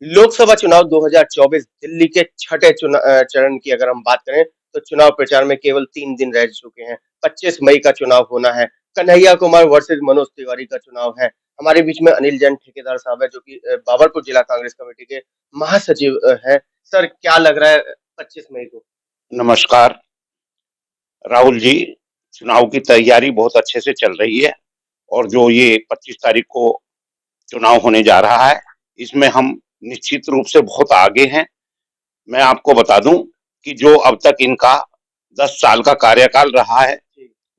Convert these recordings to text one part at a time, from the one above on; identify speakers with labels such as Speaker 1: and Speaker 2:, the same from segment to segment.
Speaker 1: लोकसभा चुनाव 2024 दिल्ली के छठे चरण की अगर हम बात करें तो चुनाव प्रचार में केवल 3 दिन रह चुके हैं। 25 मई का चुनाव होना है। कन्हैया कुमार वर्सेस मनोज तिवारी का चुनाव है। हमारे बीच में अनिल जैन ठेकेदार साहब है जो कि बाबरपुर जिला कांग्रेस कमेटी के महासचिव है। सर क्या लग रहा है 25 मई को?
Speaker 2: नमस्कार राहुल जी। चुनाव की तैयारी बहुत अच्छे से चल रही है और जो ये 25 तारीख को चुनाव होने जा रहा है इसमें हम निश्चित रूप से बहुत आगे हैं। मैं आपको बता दूं कि जो अब तक इनका 10 साल का कार्यकाल रहा है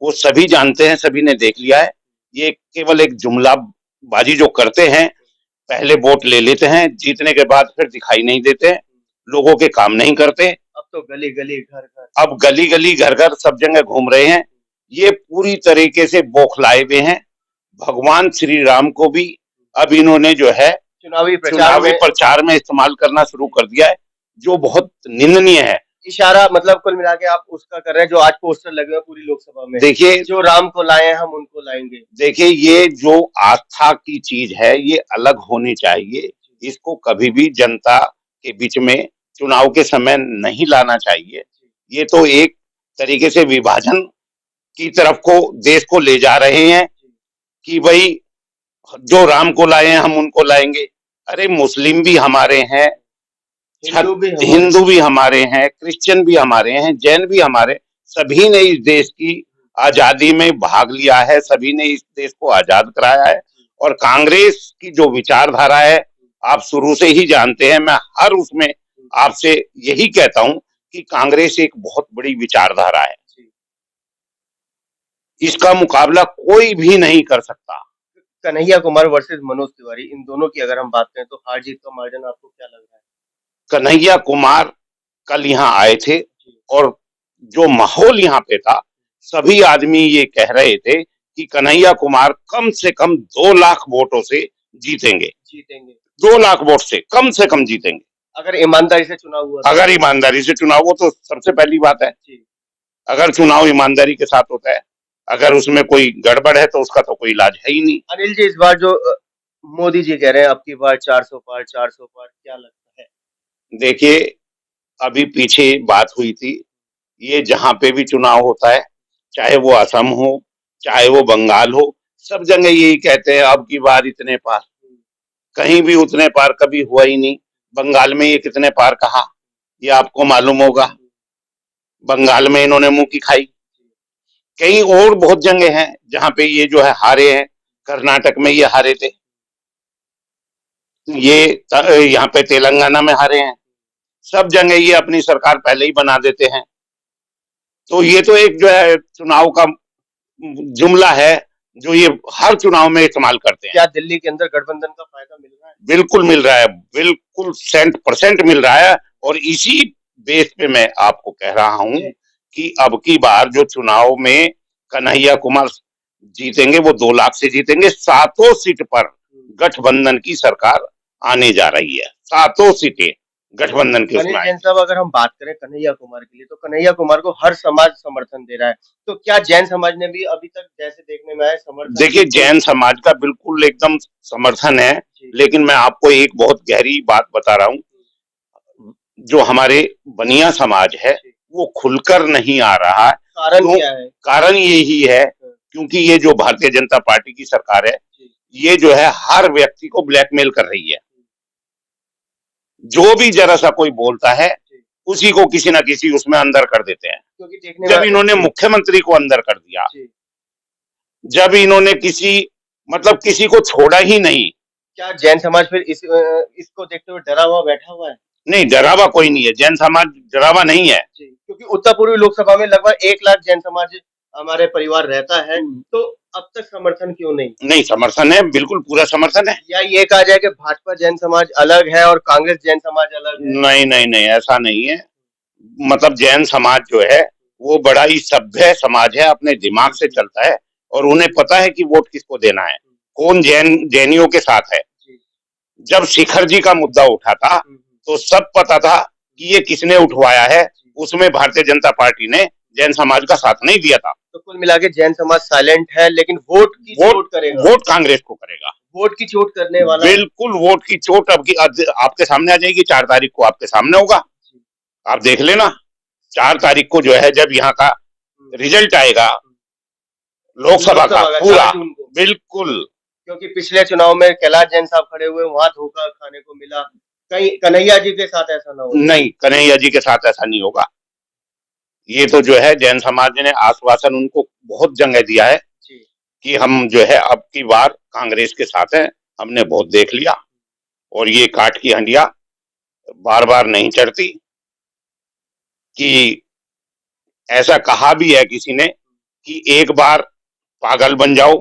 Speaker 2: वो सभी जानते हैं, सभी ने देख लिया है। ये केवल एक जुमलाबाजी जो करते हैं, पहले वोट ले लेते हैं, जीतने के बाद फिर दिखाई नहीं देते, लोगों के काम नहीं करते।
Speaker 1: अब तो गली गली घर घर
Speaker 2: अब गली गली घर घर सब जगह घूम रहे हैं। ये पूरी तरीके से बौखलाए हुए हैं। भगवान श्री राम को भी अब इन्होंने जो है
Speaker 1: चुनावी
Speaker 2: प्रचार में इस्तेमाल करना शुरू कर दिया है, जो बहुत निंदनीय है।
Speaker 1: इशारा मतलब कुल मिला के आप उसका कर रहे हैं जो आज पोस्टर लगे हुए पूरी लोकसभा में।
Speaker 2: देखिए,
Speaker 1: जो राम को लाए हम उनको लाएंगे।
Speaker 2: देखिए, ये जो आस्था की चीज है ये अलग होनी चाहिए। इसको कभी भी जनता के बीच में चुनाव के समय नहीं लाना चाहिए। ये तो एक तरीके से विभाजन की तरफ को देश को ले जा रहे हैं कि भाई जो राम को लाए हैं हम उनको लाएंगे। अरे मुस्लिम भी हमारे हैं, हिंदू भी हमारे हैं, क्रिश्चियन भी हमारे हैं, जैन भी हमारे, सभी ने इस देश की आजादी में भाग लिया है, सभी ने इस देश को आजाद कराया है। और कांग्रेस की जो विचारधारा है आप शुरू से ही जानते हैं। मैं हर उसमें आपसे यही कहता हूं कि कांग्रेस एक बहुत बड़ी विचारधारा है, इसका मुकाबला कोई भी नहीं कर सकता।
Speaker 1: कन्हैया कुमार वर्सेस मनोज तिवारी, इन दोनों की अगर हम बात करें तो हार जीत का मार्जिन आपको क्या लग रहा है?
Speaker 2: कन्हैया कुमार कल यहाँ आए थे और जो माहौल यहाँ पे था, सभी आदमी ये कह रहे थे कि कन्हैया कुमार कम से कम 2 लाख वोटों से जीतेंगे। 2 लाख वोट से कम जीतेंगे
Speaker 1: अगर ईमानदारी से चुनाव हुआ।
Speaker 2: अगर ईमानदारी से चुनाव हो तो सबसे पहली बात है, अगर चुनाव ईमानदारी के साथ होता है, अगर उसमें कोई गड़बड़ है तो उसका तो कोई इलाज है ही नहीं।
Speaker 1: अनिल जी, इस बार जो मोदी जी कह रहे हैं अब की बार 400 पार, 400 पार, क्या लगता है?
Speaker 2: देखिए, अभी पीछे बात हुई थी, ये जहां पे भी चुनाव होता है, चाहे वो असम हो, चाहे वो बंगाल हो, सब जगह यही कहते हैं अब की बार इतने पार। कहीं भी उतने पार कभी हुआ ही नहीं। बंगाल में ये कितने पार कहा, ये आपको मालूम होगा। बंगाल में इन्होंने मुंह की खाई। कई और बहुत जगह हैं जहां पे ये जो है हारे हैं। कर्नाटक में ये हारे थे, ये यहाँ पे तेलंगाना में हारे हैं। सब जगह ये अपनी सरकार पहले ही बना देते हैं। तो ये तो एक जो है चुनाव का जुमला है जो ये हर चुनाव में इस्तेमाल करते हैं।
Speaker 1: क्या दिल्ली के अंदर गठबंधन का फायदा मिल रहा है?
Speaker 2: बिल्कुल मिल रहा है, बिल्कुल 100% मिल रहा है। और इसी बेस पे मैं आपको कह रहा हूं कि अब की बार जो चुनाव में कन्हैया कुमार जीतेंगे वो 2 लाख से जीतेंगे। 7 सीट पर गठबंधन की सरकार आने जा रही है। 7 सीटें गठबंधन के उसमें।
Speaker 1: जैन साहब, अगर हम बात करें कन्हैया कुमार के लिए तो कन्हैया कुमार को हर समाज समर्थन दे रहा है, तो क्या जैन समाज ने भी अभी तक जैसे देखने में आया समर्थन?
Speaker 2: देखिए, जैन समाज का बिल्कुल एकदम समर्थन है, लेकिन मैं आपको एक बहुत गहरी बात बता रहा हूँ, जो हमारे बनिया समाज है वो खुलकर नहीं आ रहा है।
Speaker 1: कारण क्या है?
Speaker 2: कारण यही है क्योंकि ये जो भारतीय जनता पार्टी की सरकार है ये जो है हर व्यक्ति को ब्लैकमेल कर रही है। जो भी जरा सा कोई बोलता है उसी को किसी ना किसी उसमें अंदर कर देते हैं। जब इन्होंने मुख्यमंत्री को अंदर कर दिया, जब इन्होंने किसी को छोड़ा ही नहीं।
Speaker 1: क्या जैन समाज फिर इसको देखते हुए डरा हुआ बैठा हुआ है?
Speaker 2: नहीं, डरा हुआ कोई नहीं है, जैन समाज डरा हुआ नहीं है।
Speaker 1: क्योंकि उत्तर पूर्वी लोकसभा में लगभग 1 लाख जैन समाज हमारे परिवार रहता है, तो अब तक समर्थन क्यों नहीं?
Speaker 2: नहीं, समर्थन है, बिल्कुल पूरा समर्थन है।
Speaker 1: या ये कहा जाए कि भाजपा जैन समाज अलग है और कांग्रेस जैन समाज अलग है?
Speaker 2: नहीं नहीं नहीं, ऐसा नहीं है। मतलब जैन समाज जो है वो बड़ा ही सभ्य समाज है, अपने दिमाग से चलता है और उन्हें पता है कि वोट किसको देना है, कौन जैनियों के साथ है। जब शिखर जी का मुद्दा उठा था तो सब पता था कि ये किसने उठवाया है, उसमें भारतीय जनता पार्टी ने जैन समाज का साथ नहीं दिया था।
Speaker 1: तो कुल मिला के जैन समाज साइलेंट है, लेकिन वोट करेगा,
Speaker 2: वोट कांग्रेस को करेगा।
Speaker 1: वोट की चोट करने वाला है।
Speaker 2: बिल्कुल वोट की चोट अब की आपके सामने आ जाएगी। 4 तारीख को आपके सामने होगा, आप देख लेना। 4 तारीख को जो है जब यहाँ का रिजल्ट आएगा लोकसभा का पूरा,
Speaker 1: 4 जून को,
Speaker 2: बिल्कुल।
Speaker 1: क्योंकि पिछले चुनाव में कैलाश जैन साहब खड़े हुए, वहां धोखा खाने को मिला। कहीं कन्हैया जी के साथ ऐसा ना हो।
Speaker 2: नहीं, कन्हैया जी के साथ ऐसा नहीं होगा। ये तो जो है जैन समाज ने आश्वासन उनको बहुत जगह दिया है कि हम जो है अब की बार कांग्रेस के साथ हैं। हमने बहुत देख लिया और ये काट की हंडिया बार बार नहीं चढ़ती। कि ऐसा कहा भी है किसी ने कि एक बार पागल बन जाओ,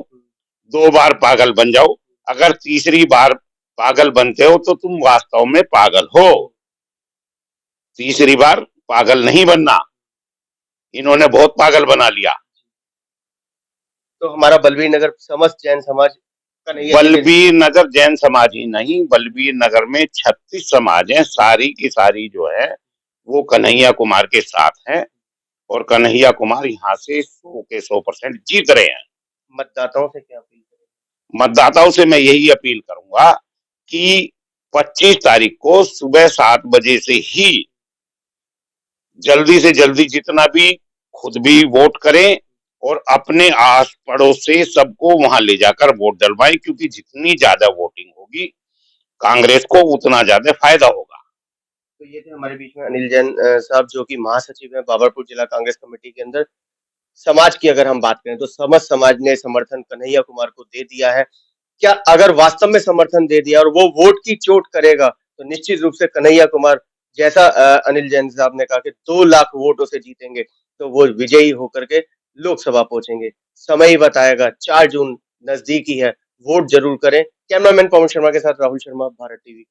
Speaker 2: 2 बार पागल बन जाओ, अगर तीसरी बार पागल बनते हो तो तुम वास्तव में पागल हो। तीसरी बार पागल नहीं बनना। इन्होंने बहुत पागल बना लिया।
Speaker 1: तो हमारा बलबीर नगर समस्त जैन समाज
Speaker 2: बलबीर नगर जैन समाज ही नहीं, बलबीर नगर में 36 समाज हैं, सारी की सारी जो है वो कन्हैया कुमार के साथ हैं और कन्हैया कुमार यहाँ से 100 के 100% जीत रहे हैं।
Speaker 1: मतदाताओं से क्या अपील करें?
Speaker 2: मतदाताओं से मैं यही अपील करूंगा कि 25 तारीख को सुबह 7 बजे से ही जल्दी से जल्दी जितना भी खुद भी वोट करें और अपने आस पड़ोस से सबको वहां ले जाकर वोट डलवाएं, क्योंकि जितनी ज्यादा वोटिंग होगी कांग्रेस को उतना ज्यादा फायदा होगा।
Speaker 1: तो ये थे हमारे बीच में अनिल जैन साहब, जो कि महासचिव हैं बाबरपुर जिला कांग्रेस कमेटी के अंदर। समाज की अगर हम बात करें तो समस्त समाज ने समर्थन कन्हैया कुमार को दे दिया है। क्या अगर वास्तव में समर्थन दे दिया और वो वोट की चोट करेगा तो निश्चित रूप से कन्हैया कुमार, जैसा अनिल जैन साहब ने कहा कि 2 लाख वोटों से जीतेंगे, तो वो विजयी होकर के लोकसभा पहुंचेंगे। समय ही बताएगा। 4 जून नजदीक ही है। वोट जरूर करें। कैमरामैन पवन शर्मा के साथ राहुल शर्मा, भारत टीवी।